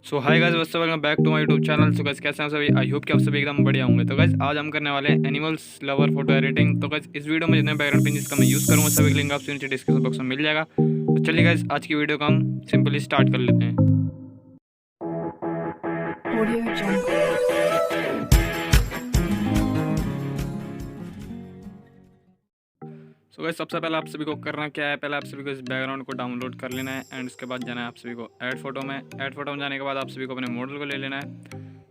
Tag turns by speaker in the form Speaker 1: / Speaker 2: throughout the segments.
Speaker 1: So hi guys, what's up, welcome back to my YouTube channel. So guys कैसे हैं सभी? I hope कि आप सभी एकदम बढ़िया होंगे। तो गाइस आज हम करने वाले हैं एनिमल्स लवर फोटो एडिटिंग। तो गाइस इस वीडियो में जितने बैकग्राउंड पिन जिसका मैं यूज़ करूँगा सभी लिंक आपसे नीचे डिस्क्रिप्शन बॉक्स में मिल जाएगा। तो चलिए गाइस आज की वीडियो को हम सिंपली स्टार्ट कर लेते हैं। सो गाइस सबसे पहले आप सभी को करना क्या है, पहले आप सभी को इस बैकग्राउंड को डाउनलोड कर लेना है एंड उसके बाद जाना है आप सभी को ऐड फोटो में। ऐड फोटो में जाने के बाद आप सभी को अपने मॉडल को ले लेना है।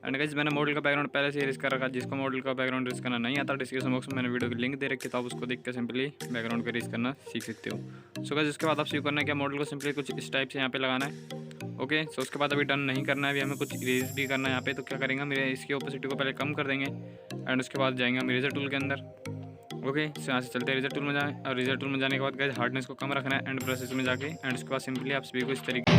Speaker 1: एंड गाइस मैंने मॉडल का बैकग्राउंड पहले से यूज़ कर रखा है। जिसको मॉडल का बैकग्राउंड यूज़ करना नहीं आता, डिस्क्रिप्शन बॉक्स में मैंने वीडियो की लिंक दे रखी है, तो आप उसको देख के सिंपली बैकग्राउंड को यूज़ करना सीख सकते हो। सो गाइस उसके बाद आप सभी करना है क्या, मॉडल को सिंपली कुछ इस टाइप से यहाँ पे लगाना है। ओके, सो उसके बाद अभी डन नहीं करना है, अभी हमें कुछ इरेज भी करना है यहाँ पे। तो क्या करेंगे, मेरे इसकी ओपेसिटी को पहले कम कर देंगे एंड उसके बाद जाएंगे हम इरेजर टूल के अंदर। ओके, यहाँ से चलते हैं रिजल्ट टूल में जाएं और रिजल्ट टूल में जाने के बाद गाइस हार्डनेस को कम रखना है एंड ब्रशेस में जाके एंड उसके बाद सिंपली आप सभी को इस तरीके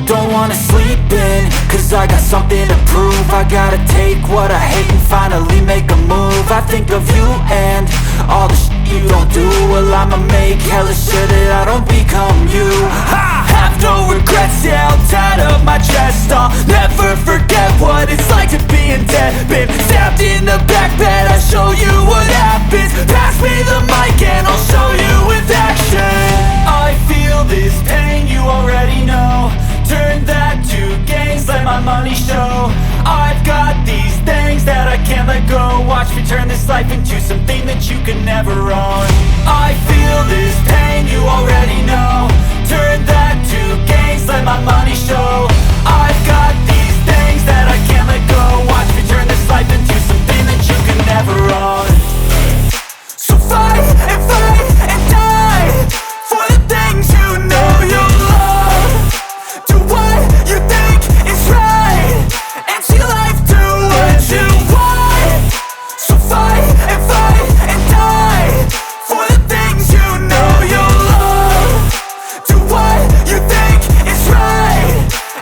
Speaker 2: Don't wanna sleep in, cause I got something to prove. I gotta take what I hate and finally make a move. I think of you and all the shit you don't do. Well, I'ma make hella sure that I don't become you. I have no regrets, yeah, I'll tie up my chest. I'll never forget what it's like to be in debt. Been stabbed in the back bed, I'll show you what happens. Pass me the mic and I'll show you with action. I feel this pain, you already know. Turn that to gains, let my money show. I've got these things that I can't let go. Watch me turn this life into something that you could never own. I feel this pain, you already know. Turn that to gains, let my money show. I've got these things that I can't let go. Watch me turn this life into something that you could never own. So fight and die for the things you know you love. Do what you think is right and see life do what you want. So fight and die for the things you know you love. Do what you think is right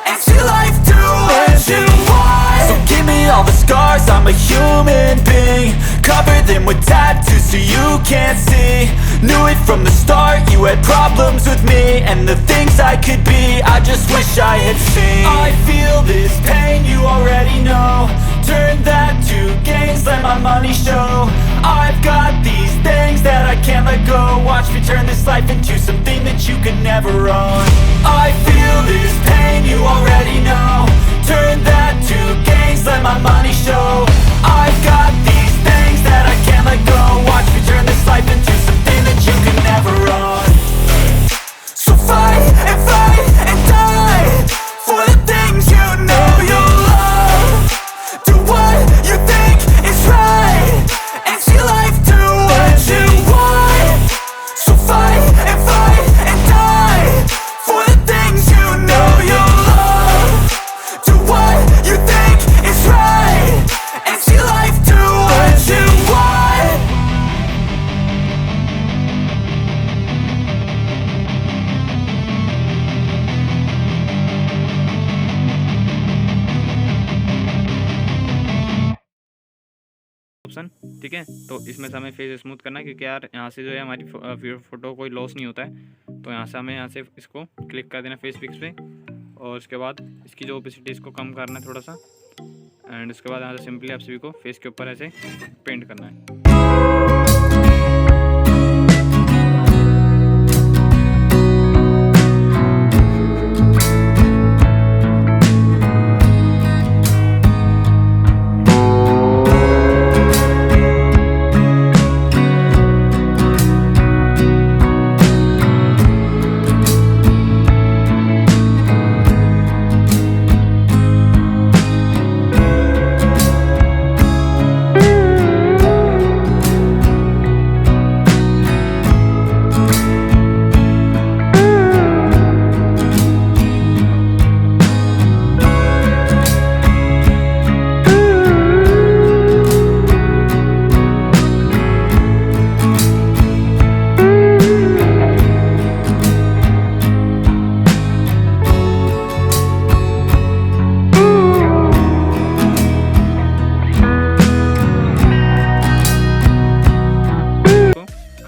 Speaker 2: and see life do what you want. So give me all the scars, I'm a human being. Cover them with tattoos so you can't see. Knew it from the start, you had problems with me and the things I could be, I just wish I had seen. I feel this pain, you already know. Turn that to gains, let my money show. I've got these things that I can't let go. Watch me turn this life into something that you could never own. I feel this pain, you already know. Turn that to gains, let my money show. I've got these things that I can't let go. Watch me turn this life into something that you could never own. So fight and die for the things you know you love. Do what you think is right and see life do what you want. So fight and die for the things you know you love. Do what you think is right and see life do what you want.
Speaker 1: Option, ठीक है। तो इसमें से हमें face smooth करना है क्योंकि यार यहाँ से जो है हमारी फोटो कोई लॉस नहीं होता है। तो यहाँ से हमें यहाँ से इसको क्लिक कर देना फेस पिक्स पे और उसके बाद इसकी जो ओपेसिटी इसको कम करना है थोड़ा सा एंड उसके बाद यहाँ से सिंपली आप सभी को फेस के ऊपर ऐसे पेंट करना है।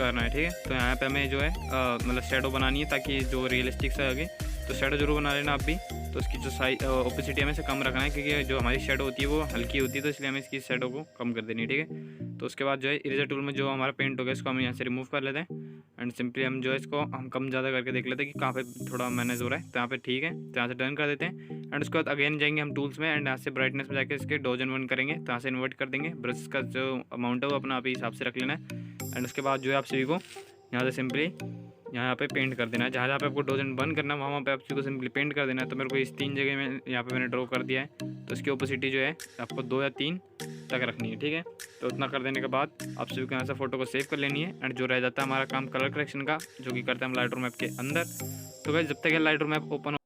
Speaker 1: करना है, ठीक है। तो यहाँ पे हमें जो है मतलब शेडो बनानी है ताकि जो रियलिस्टिक से लगे, तो शेडो जरूर बना लेना आप भी। तो उसकी जो साइज ओपेसिटी हमें से कम रखना है, क्योंकि जो हमारी शेडो होती है वो हल्की होती है, तो इसलिए हमें इसकी शेडो को कम कर देनी है, ठीक है। तो उसके बाद जो है इरेजर टूल में जो हमारा पेंट हो गया इसको हम यहाँ से रिमूव कर लेते हैं एंड सिंपली हम जो है इसको हम कम ज़्यादा करके देख लेते हैं कि कहाँ पे थोड़ा मैनेज हो रहा है। तो यहाँ पे ठीक है, तो यहाँ से डन कर देते हैं एंड उसके बाद अगेन जाएंगे हम टूल्स में एंड यहाँ से ब्राइटनेस में जाकर इसके डोजन वन करेंगे। तो यहाँ से इन्वर्ट कर देंगे, ब्रश का जो अमाउंट है वो अपना आप हिसाब से रख लेना है एंड उसके बाद जो है आप सभी को यहाँ से सिंपली यहाँ पे पेंट कर देना है। जहाँ जहाँ पे आपको डोजन बन करना है वहाँ पे आप सभी को सिंपली पेंट कर देना है। तो मेरे को इस 3 जगह में यहाँ पे मैंने ड्रॉ कर दिया है, तो इसकी ओपोसिटी जो है आपको 2 या 3 तक रखनी है, ठीक है। तो उतना कर देने के बाद आप सभी को यहाँ से फोटो को सेव कर लेनी है एंड जो रह जाता है हमारा काम कलर करेक्शन का, जो कि करते हैं हम लाइटरूम ऐप के अंदर। तो गाइस जब तक ये लाइटरूम ऐप ओपन